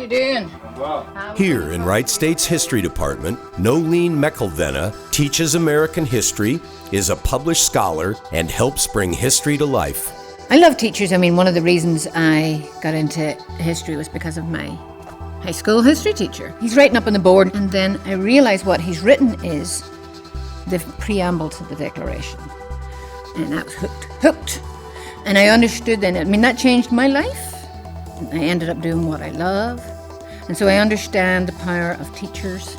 are you doing? Here in Wright State's History Department, Noeleen McIlvenna teaches American history, is a published scholar, and helps bring history to life. I love teachers. I mean, one of the reasons I got into history was because of my high school history teacher. He's writing up on the board, and then I realized what he's written is the preamble to the Declaration. And I was hooked. And I understood then, I mean, that changed my life. I ended up doing what I love. And so I understand the power of teachers.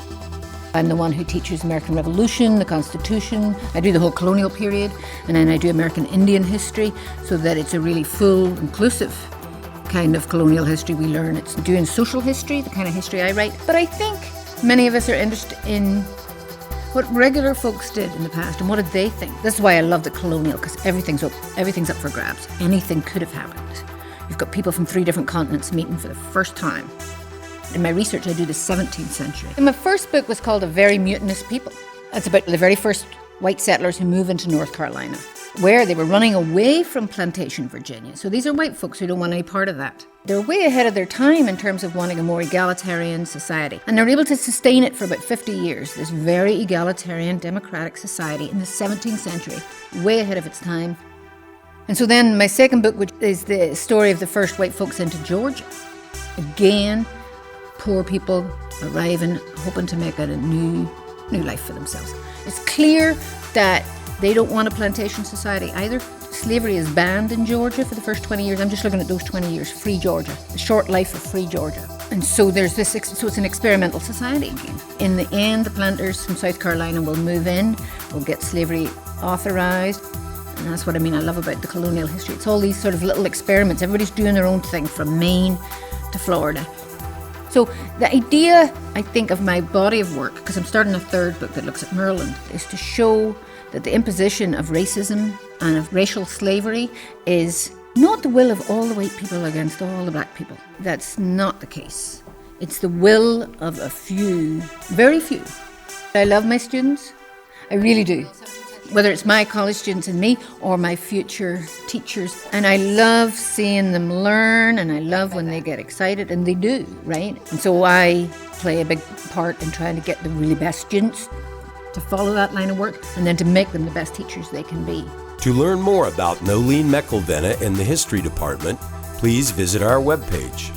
I'm the one who teaches American Revolution, the Constitution. I do the whole colonial period, and then I do American Indian history, so that it's a really full, inclusive kind of colonial history we learn. It's doing social history, the kind of history I write. But I think many of us are interested in what regular folks did in the past and what did they think. This is why I love the colonial, because everything's up for grabs. Anything could have happened. You've got people from 3 different continents meeting for the first time. In my research, I do the 17th century. And my first book was called A Very Mutinous People. It's about the very first white settlers who move into North Carolina, where they were running away from plantation Virginia. So these are white folks who don't want any part of that. They're way ahead of their time in terms of wanting a more egalitarian society. And they're able to sustain it for about 50 years, this very egalitarian democratic society in the 17th century, way ahead of its time. And so then my second book, which is the story of the first white folks into Georgia. Again, poor people arriving, hoping to make a new life for themselves. It's clear that they don't want a plantation society either. Slavery is banned in Georgia for the first 20 years. I'm just looking at those 20 years, free Georgia, the short life of free Georgia. And so there's this, so it's an experimental society again. In the end, the planters from South Carolina will move in, will get slavery authorized. And that's what I mean, I love about the colonial history. It's all these sort of little experiments. Everybody's doing their own thing from Maine to Florida. So the idea, I think, of my body of work, because I'm starting a third book that looks at Maryland, is to show that the imposition of racism and of racial slavery is not the will of all the white people against all the black people. That's not the case. It's the will of a few, very few. I love my students. I really do. Whether it's my college students and me or my future teachers. And I love seeing them learn, and I love when they get excited, and they do, right? And so I play a big part in trying to get the really best students to follow that line of work and then to make them the best teachers they can be. To learn more about Noeleen McIlvenna and the History Department, please visit our webpage.